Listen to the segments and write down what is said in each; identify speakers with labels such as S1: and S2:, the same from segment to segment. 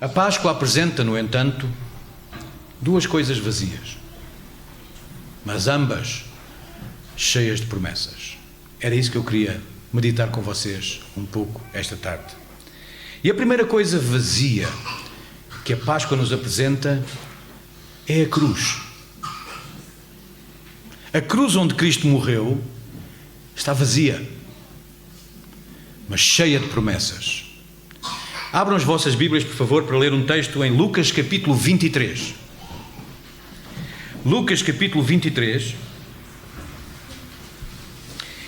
S1: A Páscoa apresenta, no entanto, duas coisas vazias, mas ambas cheias de promessas. Era isso que eu queria meditar com vocês um pouco esta tarde. E a primeira coisa vazia que a Páscoa nos apresenta é a cruz. A cruz onde Cristo morreu está vazia, mas cheia de promessas. Abram as vossas Bíblias, por favor, para ler um texto em Lucas capítulo 23. Lucas capítulo 23.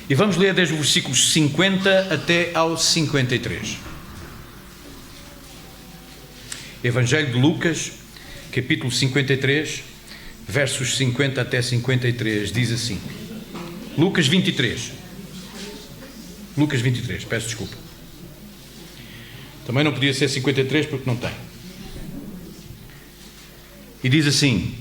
S1: E vamos ler desde os versículos 50 até ao 53. Evangelho de Lucas, capítulo 53, versos 50 até 53, diz assim. Lucas 23. Lucas 23, peço desculpa. Também não podia ser 53 porque não tem. E diz assim: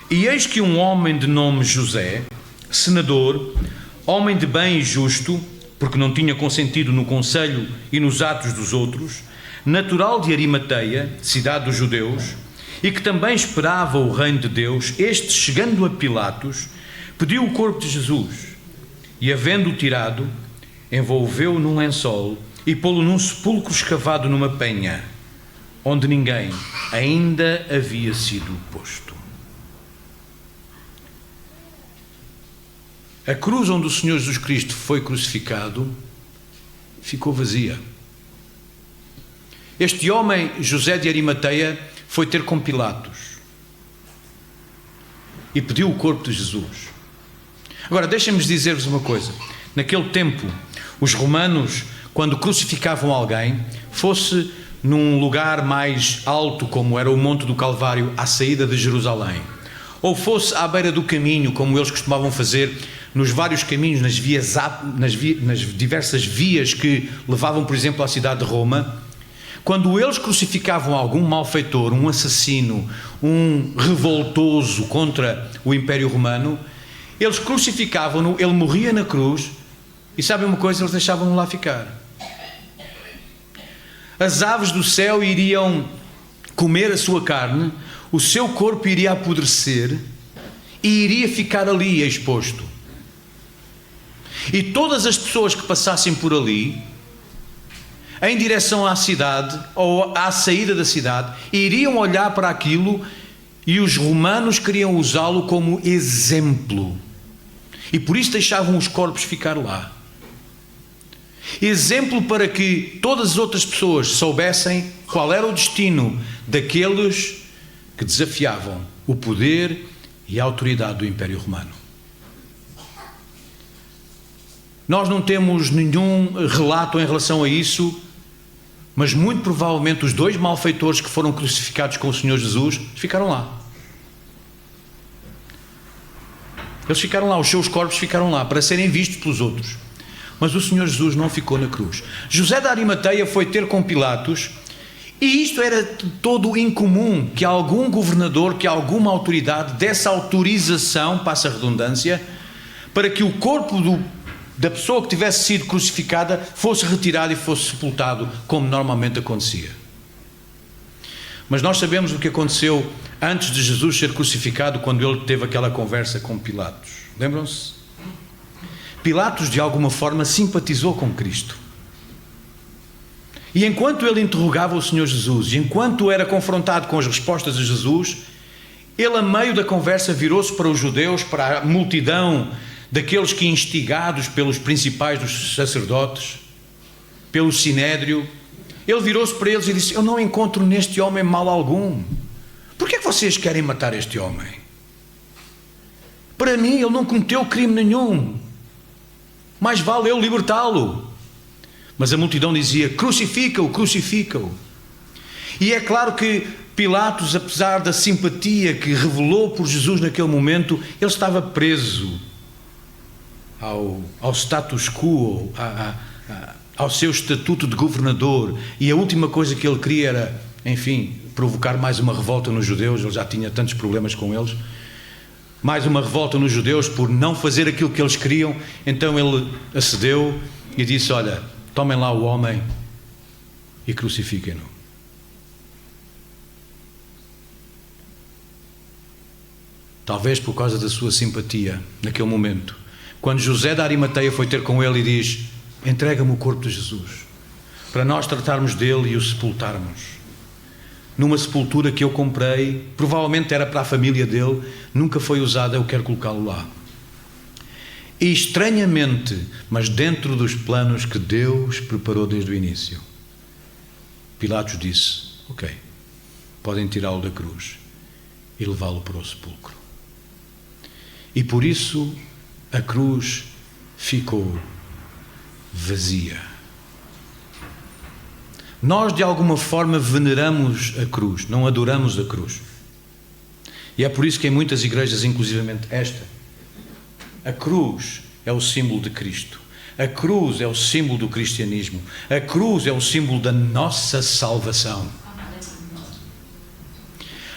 S1: E eis que um homem de nome José, senador, homem de bem e justo, porque não tinha consentido no conselho e nos atos dos outros, natural de Arimateia, cidade dos judeus, e que também esperava o reino de Deus, este, chegando a Pilatos, pediu o corpo de Jesus, e havendo-o tirado, envolveu-o num lençol e pô-lo num sepulcro escavado numa penha, onde ninguém ainda havia sido posto. A cruz onde o Senhor Jesus Cristo foi crucificado ficou vazia. Este homem, José de Arimateia, foi ter com Pilatos e pediu o corpo de Jesus. Agora, deixem-me dizer-vos uma coisa. Naquele tempo, os romanos, quando crucificavam alguém, fosse num lugar mais alto, como era o Monte do Calvário, à saída de Jerusalém, ou fosse à beira do caminho, como eles costumavam fazer nos vários caminhos, nas diversas vias que levavam, por exemplo, à cidade de Roma. Quando eles crucificavam algum malfeitor, um assassino, um revoltoso contra o Império Romano, eles crucificavam-no, ele morria na cruz, e sabem uma coisa? Eles deixavam-no lá ficar. As aves do céu iriam comer a sua carne, o seu corpo iria apodrecer e iria ficar ali exposto. E todas as pessoas que passassem por ali, em direção à cidade ou à saída da cidade, iriam olhar para aquilo, e os romanos queriam usá-lo como exemplo. E por isso deixavam os corpos ficar lá. Exemplo para que todas as outras pessoas soubessem qual era o destino daqueles que desafiavam o poder e a autoridade do Império Romano. Nós não temos nenhum relato em relação a isso, mas muito provavelmente os dois malfeitores que foram crucificados com o Senhor Jesus ficaram lá. Eles ficaram lá, os seus corpos ficaram lá para serem vistos pelos outros. Mas o Senhor Jesus não ficou na cruz. José de Arimateia foi ter com Pilatos, e isto era todo incomum, que algum governador, que alguma autoridade desse autorização, passa a redundância, para que o corpo da pessoa que tivesse sido crucificada fosse retirado e fosse sepultado, como normalmente acontecia. Mas nós sabemos o que aconteceu antes de Jesus ser crucificado, quando ele teve aquela conversa com Pilatos. Lembram-se? Pilatos, de alguma forma, simpatizou com Cristo. E enquanto ele interrogava o Senhor Jesus, e enquanto era confrontado com as respostas de Jesus, ele, a meio da conversa, virou-se para os judeus, para a multidão daqueles que, instigados pelos principais dos sacerdotes, pelo sinédrio, ele virou-se para eles e disse: Eu não encontro neste homem mal algum. Por que é que vocês querem matar este homem? Para mim, ele não cometeu crime nenhum. Mais vale eu libertá-lo. Mas a multidão dizia: Crucifica-o, crucifica-o. E é claro que Pilatos, apesar da simpatia que revelou por Jesus naquele momento, ele estava preso ao status quo, ao seu estatuto de governador, e a última coisa que ele queria era, enfim, provocar mais uma revolta nos judeus. Ele já tinha tantos problemas com eles. Mais uma revolta nos judeus por não fazer aquilo que eles queriam. Então ele acedeu e disse: Olha, tomem lá o homem e crucifiquem-no. talvez por causa da sua simpatia naquele momento, quando José da Arimateia foi ter com ele e diz: entrega-me o corpo de Jesus, para nós tratarmos dele e o sepultarmos. Numa sepultura que eu comprei, provavelmente era para a família dele, nunca foi usada, eu quero colocá-lo lá. E estranhamente, mas dentro dos planos que Deus preparou desde o início, Pilatos disse: ok, podem tirá-lo da cruz e levá-lo para o sepulcro. E por isso a cruz ficou vazia. Nós de alguma forma veneramos a cruz, não adoramos a cruz. E é por isso que em muitas igrejas, inclusivamente esta, a cruz é o símbolo de Cristo. A cruz é o símbolo do cristianismo. A cruz é o símbolo da nossa salvação.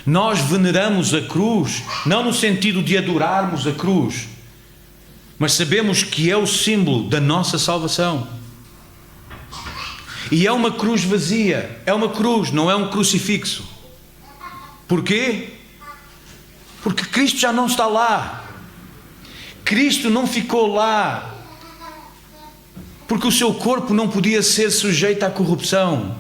S1: Nós veneramos a cruz, não no sentido de adorarmos a cruz, mas sabemos que é o símbolo da nossa salvação. E é uma cruz vazia, é uma cruz, não é um crucifixo. Porquê? Porque Cristo já não está lá. Cristo não ficou lá porque o seu corpo não podia ser sujeito à corrupção.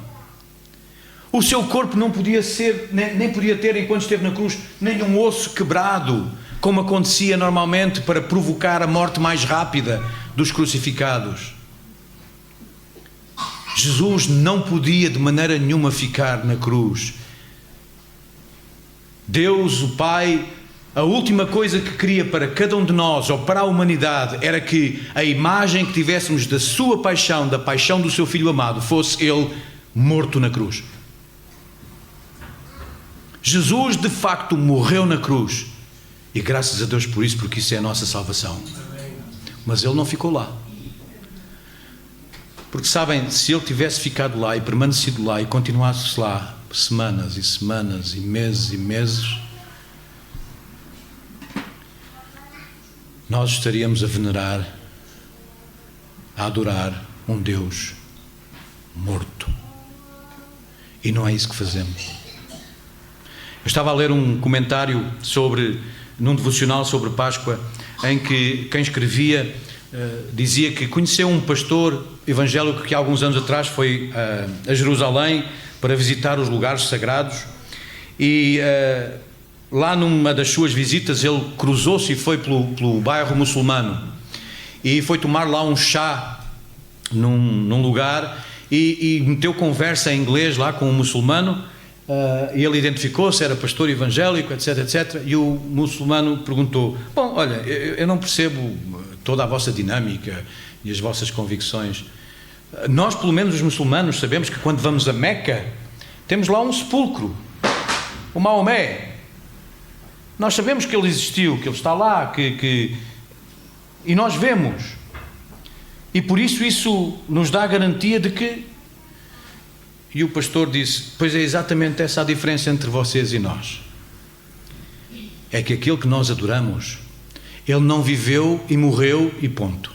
S1: O seu corpo não podia ser, nem podia ter, enquanto esteve na cruz, nenhum osso quebrado, como acontecia normalmente para provocar a morte mais rápida dos crucificados. Jesus não podia de maneira nenhuma ficar na cruz. Deus, o Pai, a última coisa que queria para cada um de nós, ou para a humanidade, era que a imagem que tivéssemos da sua paixão, da paixão do seu Filho amado, fosse Ele morto na cruz. Jesus de facto morreu na cruz, e graças a Deus por isso, porque isso é a nossa salvação. Mas Ele não ficou lá. Porque sabem, se Ele tivesse ficado lá e permanecido lá e continuasse lá semanas e semanas e meses, nós estaríamos a venerar, a adorar um Deus morto. E não é isso que fazemos. Eu estava a ler um comentário num devocional sobre Páscoa, em que quem escrevia dizia que conheceu um pastor evangélico que há alguns anos atrás foi a Jerusalém para visitar os lugares sagrados e lá numa das suas visitas ele cruzou-se e foi pelo bairro muçulmano e foi tomar lá um chá num lugar e meteu conversa em inglês lá com um muçulmano. E ele identificou-se, era pastor evangélico, etc, etc. E o muçulmano perguntou: bom, olha, eu não percebo toda a vossa dinâmica e as vossas convicções. Nós, pelo menos os muçulmanos, sabemos que quando vamos a Meca, temos lá um sepulcro, o Maomé. Nós sabemos que ele existiu, que ele está lá, e nós vemos. E por isso nos dá a garantia de que... E o pastor disse: pois é exatamente essa a diferença entre vocês e nós. É que aquele que nós adoramos, ele não viveu e morreu e ponto.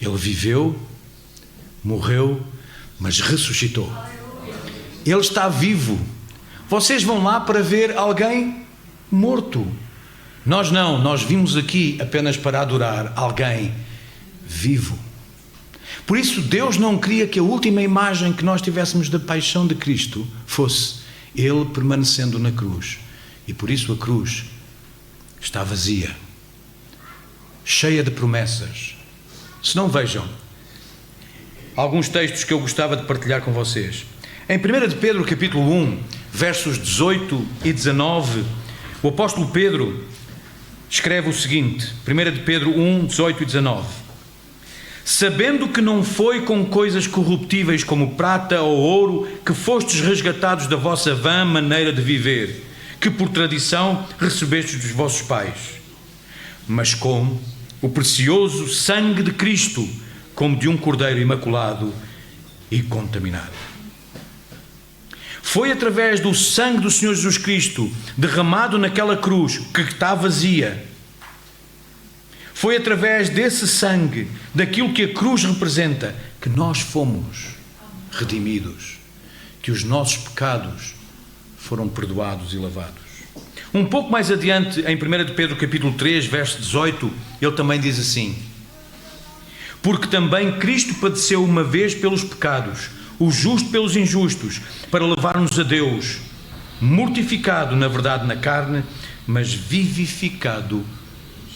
S1: Ele viveu, morreu, mas ressuscitou. Ele está vivo. Vocês vão lá para ver alguém morto. Nós não, nós vimos aqui apenas para adorar alguém vivo. Por isso Deus não queria que a última imagem que nós tivéssemos da paixão de Cristo fosse Ele permanecendo na cruz. E por isso a cruz está vazia, cheia de promessas. Se não, vejam alguns textos que eu gostava de partilhar com vocês. Em 1 de Pedro capítulo 1, versos 18 e 19, o apóstolo Pedro escreve o seguinte, 1 de Pedro 1, 18 e 19: sabendo que não foi com coisas corruptíveis como prata ou ouro que fostes resgatados da vossa vã maneira de viver, que por tradição recebestes dos vossos pais, mas com o precioso sangue de Cristo, como de um cordeiro imaculado e contaminado. Foi através do sangue do Senhor Jesus Cristo, derramado naquela cruz que está vazia. Foi através desse sangue, daquilo que a cruz representa, que nós fomos redimidos, que os nossos pecados foram perdoados e lavados. Um pouco mais adiante, em 1 de Pedro capítulo 3, verso 18, ele também diz assim: porque também Cristo padeceu uma vez pelos pecados, o justo pelos injustos, para levar-nos a Deus, mortificado na verdade na carne, mas vivificado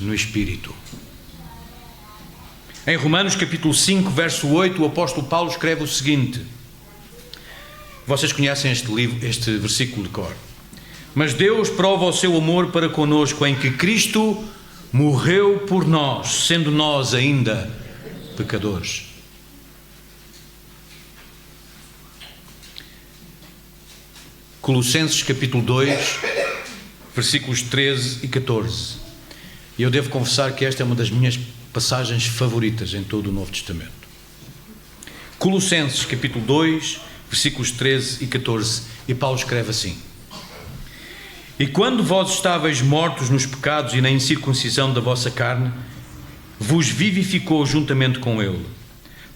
S1: no Espírito. Em Romanos capítulo 5, verso 8, o apóstolo Paulo escreve o seguinte. Vocês conhecem este versículo de cor. Mas Deus prova o seu amor para conosco em que Cristo morreu por nós, sendo nós ainda pecadores. Colossenses capítulo 2, versículos 13 e 14. E eu devo confessar que esta é uma das minhas passagens favoritas em todo o Novo Testamento. Colossenses capítulo 2, versículos 13 e 14. E Paulo escreve assim: e quando vós estáveis mortos nos pecados e na incircuncisão da vossa carne, vos vivificou juntamente com ele,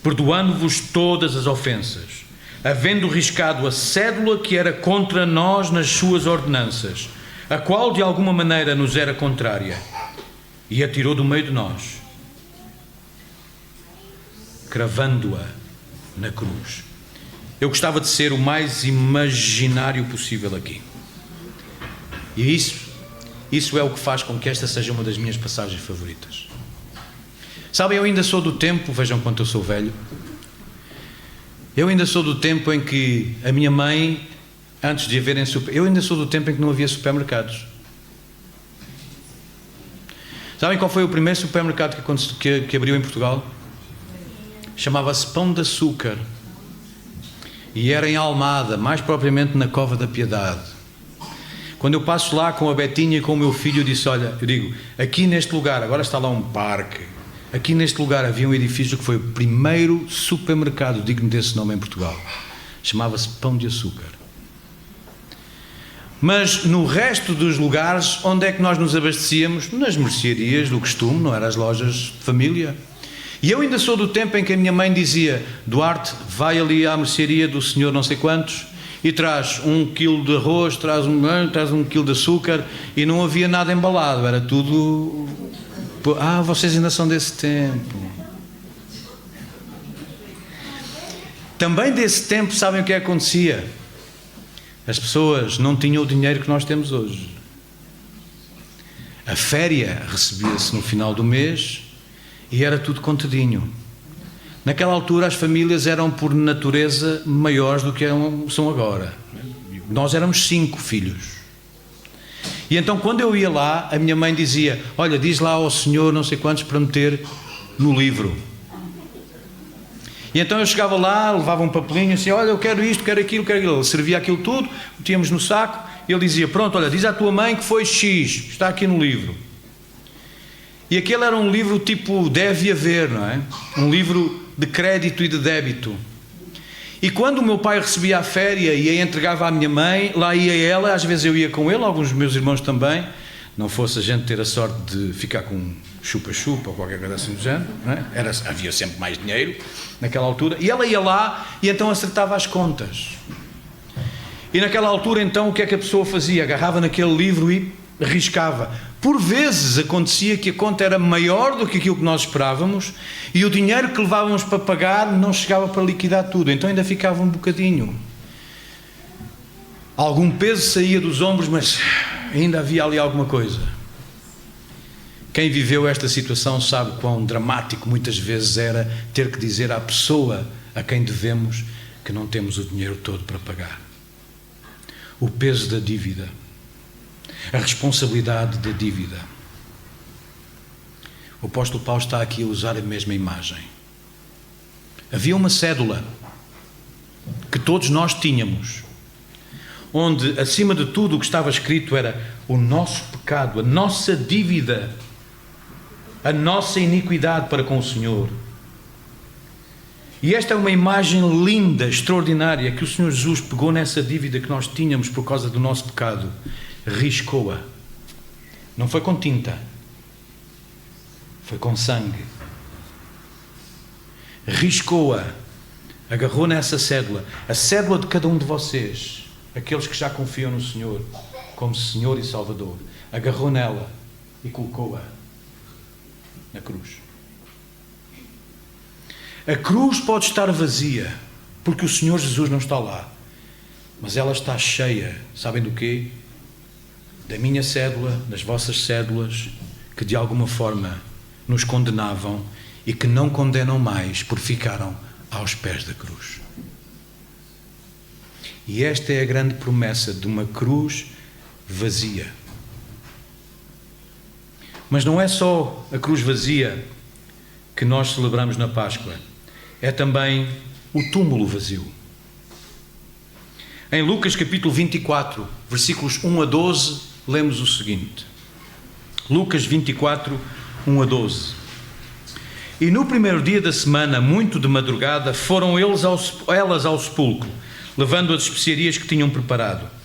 S1: perdoando-vos todas as ofensas, havendo riscado a cédula que era contra nós nas suas ordenanças, a qual de alguma maneira nos era contrária, e a tirou do meio de nós, cravando-a na cruz. Eu gostava de ser o mais imaginário possível aqui. E isso é o que faz com que esta seja uma das minhas passagens favoritas. Sabem, eu ainda sou do tempo, vejam quanto eu sou velho, eu ainda sou do tempo em que a minha mãe, antes de haverem eu ainda sou do tempo em que não havia supermercados. Sabem qual foi o primeiro supermercado que abriu em Portugal? Chamava-se Pão de Açúcar. E era em Almada, mais propriamente na Cova da Piedade. Quando eu passo lá com a Betinha e com o meu filho, eu digo, aqui neste lugar, agora está lá um parque, aqui neste lugar havia um edifício que foi o primeiro supermercado digno desse nome em Portugal. Chamava-se Pão de Açúcar. Mas no resto dos lugares, onde é que nós nos abastecíamos? Nas mercearias do costume, não eram as lojas de família. E eu ainda sou do tempo em que a minha mãe dizia: Duarte, vai ali à mercearia do senhor não sei quantos e traz 1 quilo de arroz, traz 1 quilo de açúcar, e não havia nada embalado, era tudo... vocês ainda são desse tempo. Também desse tempo, sabem o que acontecia? As pessoas não tinham o dinheiro que nós temos hoje. A féria recebia-se no final do mês e era tudo contadinho. Naquela altura as famílias eram por natureza maiores do que são agora. Nós éramos 5 filhos. E então quando eu ia lá, a minha mãe dizia: olha, diz lá ao senhor não sei quantos para meter no livro. E então eu chegava lá, levava um papelinho assim: olha, eu quero isto, quero aquilo, quero aquilo. Ele servia aquilo tudo, metíamos no saco, e ele dizia: pronto, olha, diz à tua mãe que foi X, está aqui no livro. E aquele era um livro tipo deve haver, não é? Um livro de crédito e de débito. E quando o meu pai recebia a féria e a entregava à minha mãe, lá ia ela, às vezes eu ia com ele, alguns dos meus irmãos também, não fosse a gente ter a sorte de ficar com chupa-chupa ou qualquer coisa assim do género, não é? Havia sempre mais dinheiro naquela altura, e ela ia lá e então acertava as contas. E naquela altura então o que é que a pessoa fazia? Agarrava naquele livro e riscava. Por vezes acontecia que a conta era maior do que aquilo que nós esperávamos e o dinheiro que levávamos para pagar não chegava para liquidar tudo, então ainda ficava um bocadinho. Algum peso saía dos ombros, mas ainda havia ali alguma coisa. Quem viveu esta situação sabe quão dramático muitas vezes era ter que dizer à pessoa a quem devemos que não temos o dinheiro todo para pagar. O peso da dívida. A responsabilidade da dívida. O apóstolo Paulo está aqui a usar a mesma imagem. Havia uma cédula que todos nós tínhamos, onde acima de tudo o que estava escrito era o nosso pecado, a nossa dívida, a nossa iniquidade para com o Senhor. E esta é uma imagem linda, extraordinária, que o Senhor Jesus pegou nessa dívida que nós tínhamos por causa do nosso pecado, riscou-a. Não foi com tinta, foi com sangue. Riscou-a, agarrou nessa cédula, a cédula de cada um de vocês, aqueles que já confiam no Senhor. como Senhor e Salvador, agarrou nela e colocou-a na cruz. A cruz pode estar vazia, porque o Senhor Jesus não está lá, mas ela está cheia, sabem do quê? Da minha cédula, das vossas cédulas, que de alguma forma nos condenavam e que não condenam mais, porque ficaram aos pés da cruz. E esta é a grande promessa de uma cruz vazia. Mas não é só a cruz vazia que nós celebramos na Páscoa, é também o túmulo vazio. Em Lucas capítulo 24, versículos 1 a 12, lemos o seguinte. Lucas 24, 1 a 12. E no primeiro dia da semana, muito de madrugada, foram elas ao sepulcro, levando as especiarias que tinham preparado.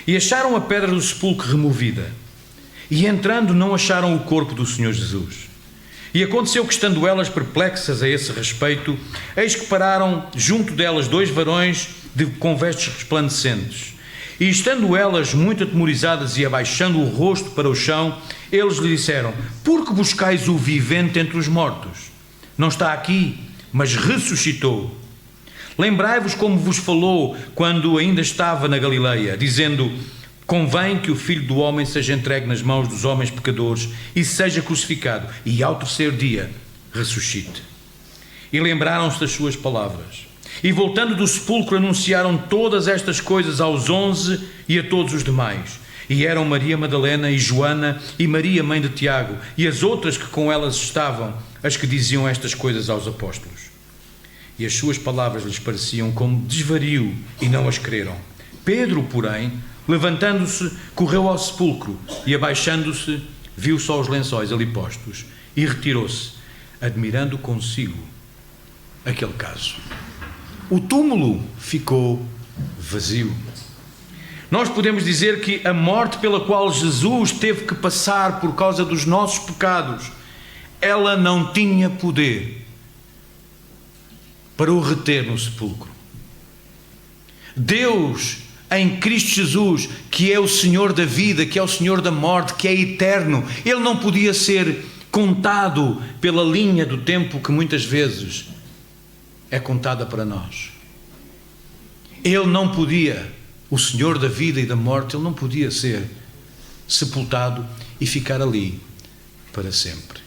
S1: E acharam a pedra do sepulcro removida. E entrando não acharam o corpo do Senhor Jesus. E aconteceu que, estando elas perplexas a esse respeito, eis que pararam junto delas 2 varões com vestes resplandecentes. E estando elas muito atemorizadas e abaixando o rosto para o chão, eles lhe disseram: por que buscais o vivente entre os mortos? Não está aqui, mas ressuscitou. Lembrai-vos como vos falou quando ainda estava na Galileia, dizendo: convém que o Filho do Homem seja entregue nas mãos dos homens pecadores e seja crucificado, e ao terceiro dia ressuscite. E lembraram-se das suas palavras. E voltando do sepulcro anunciaram todas estas coisas aos 11 e a todos os demais. E eram Maria Madalena e Joana e Maria, mãe de Tiago, e as outras que com elas estavam, as que diziam estas coisas aos apóstolos. E as suas palavras lhes pareciam como desvario e não as creram. Pedro, porém, levantando-se, correu ao sepulcro e, abaixando-se, viu só os lençóis ali postos e retirou-se, admirando consigo aquele caso. O túmulo ficou vazio. Nós podemos dizer que a morte pela qual Jesus teve que passar por causa dos nossos pecados, ela não tinha poder para o reter no sepulcro. Deus, em Cristo Jesus, que é o Senhor da vida, que é o Senhor da morte, que é eterno, Ele não podia ser contado pela linha do tempo que muitas vezes é contada para nós. Ele não podia, o Senhor da vida e da morte, Ele não podia ser sepultado e ficar ali para sempre.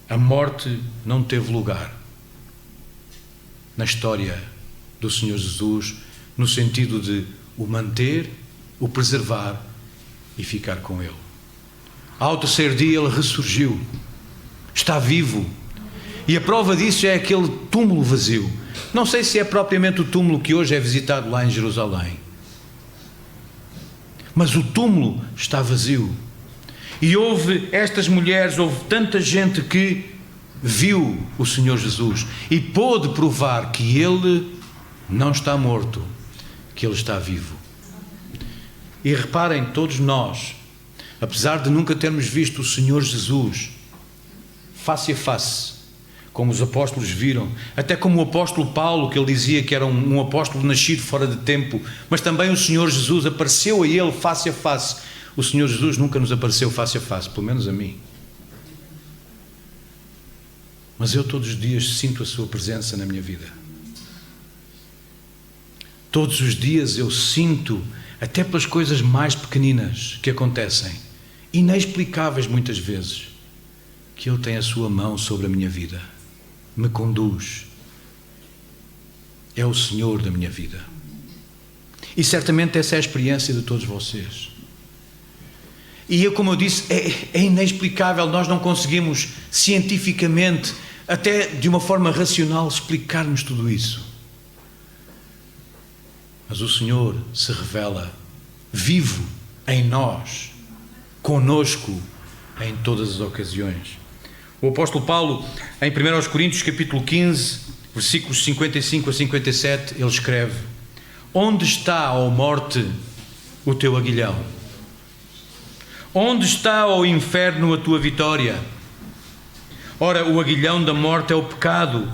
S1: A morte não teve lugar na história do Senhor Jesus, no sentido de o manter, o preservar e ficar com Ele. Ao terceiro dia Ele ressurgiu, está vivo, e a prova disso é aquele túmulo vazio. Não sei se é propriamente o túmulo que hoje é visitado lá em Jerusalém, mas o túmulo está vazio. E houve estas mulheres, houve tanta gente que viu o Senhor Jesus e pôde provar que Ele não está morto, que Ele está vivo. E reparem, todos nós, apesar de nunca termos visto o Senhor Jesus face a face, como os apóstolos viram, até como o apóstolo Paulo, que ele dizia que era um apóstolo nascido fora de tempo, mas também o Senhor Jesus apareceu a ele face a face. O Senhor Jesus nunca nos apareceu face a face, pelo menos a mim. Mas eu todos os dias sinto a sua presença na minha vida. Todos os dias eu sinto, até pelas coisas mais pequeninas que acontecem, inexplicáveis muitas vezes, que Ele tem a sua mão sobre a minha vida, me conduz, é o Senhor da minha vida. E certamente essa é a experiência de todos vocês. E eu, como eu disse, é inexplicável, nós não conseguimos cientificamente, até de uma forma racional, explicarmos tudo isso. Mas o Senhor se revela vivo em nós, conosco, em todas as ocasiões. O apóstolo Paulo, em 1 Coríntios capítulo 15, versículos 55 a 57, ele escreve: onde está, ó morte, o teu aguilhão? Onde está, ó inferno, a tua vitória? Ora, o aguilhão da morte é o pecado,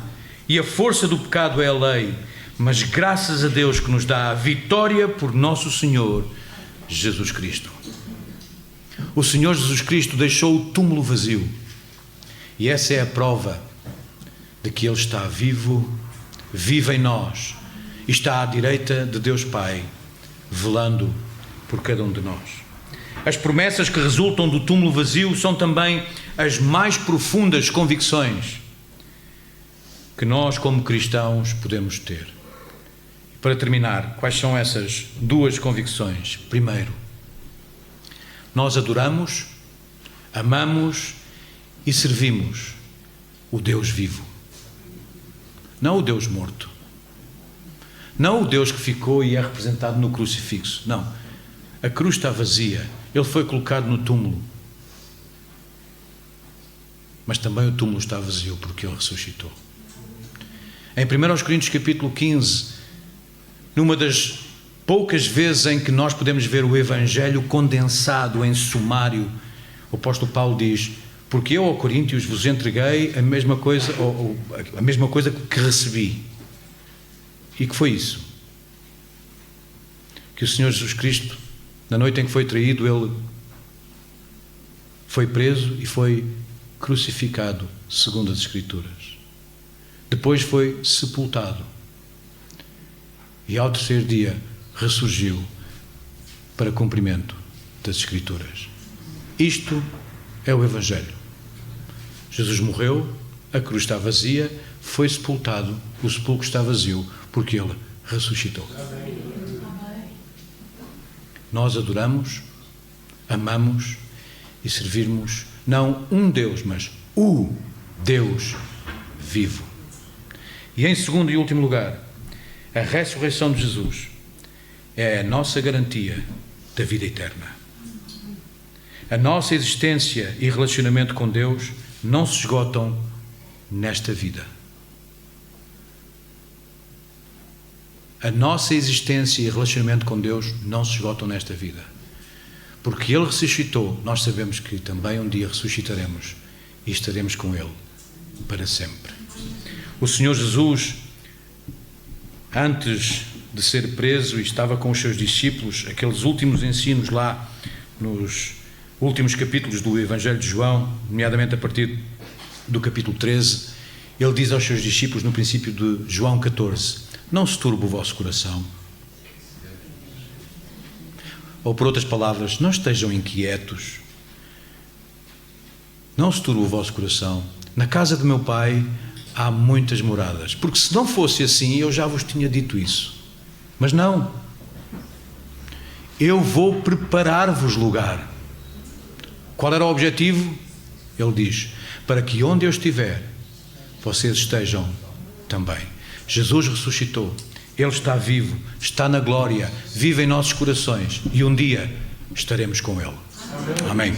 S1: e a força do pecado é a lei. Mas graças a Deus que nos dá a vitória por nosso Senhor Jesus Cristo. O Senhor Jesus Cristo deixou o túmulo vazio. E essa é a prova de que Ele está vivo, vive em nós, e está à direita de Deus Pai, velando por cada um de nós. As promessas que resultam do túmulo vazio são também as mais profundas convicções que nós, como cristãos, podemos ter. E para terminar, quais são essas duas convicções? Primeiro, nós adoramos, amamos e servimos o Deus vivo. Não o Deus morto. Não o Deus que ficou e é representado no crucifixo. Não. A cruz está vazia. Ele foi colocado no túmulo. Mas também o túmulo está vazio porque Ele ressuscitou. Em 1 Coríntios capítulo 15, numa das poucas vezes em que nós podemos ver o Evangelho condensado em sumário, o apóstolo Paulo diz: porque eu, ao Coríntios, vos entreguei a mesma coisa, a mesma coisa que recebi. E que foi isso? Que o Senhor Jesus Cristo, na noite em que foi traído, Ele foi preso e foi crucificado, segundo as Escrituras. Depois foi sepultado. E ao terceiro dia ressurgiu para cumprimento das Escrituras. Isto é o Evangelho. Jesus morreu, a cruz está vazia, foi sepultado, o sepulcro está vazio, porque Ele ressuscitou. Nós adoramos, amamos e servirmos não um Deus, mas o Deus vivo. E em segundo e último lugar, a ressurreição de Jesus é a nossa garantia da vida eterna. A nossa existência e relacionamento com Deus não se esgotam nesta vida. A nossa existência e relacionamento com Deus não se esgotam nesta vida. Porque Ele ressuscitou, nós sabemos que também um dia ressuscitaremos e estaremos com Ele para sempre. O Senhor Jesus, antes de ser preso e estava com os seus discípulos, aqueles últimos ensinos lá nos últimos capítulos do Evangelho de João, nomeadamente a partir do capítulo 13, Ele diz aos seus discípulos no princípio de João 14: não se turbe o vosso coração. Ou por outras palavras, não estejam inquietos. Não se turbe o vosso coração. Na casa do meu Pai há muitas moradas. Porque se não fosse assim, eu já vos tinha dito isso. Mas não. Eu vou preparar-vos lugar. Qual era o objetivo? Ele diz: para que onde eu estiver, vocês estejam também. Jesus ressuscitou. Ele está vivo, está na glória, vive em nossos corações e um dia estaremos com Ele. Amém.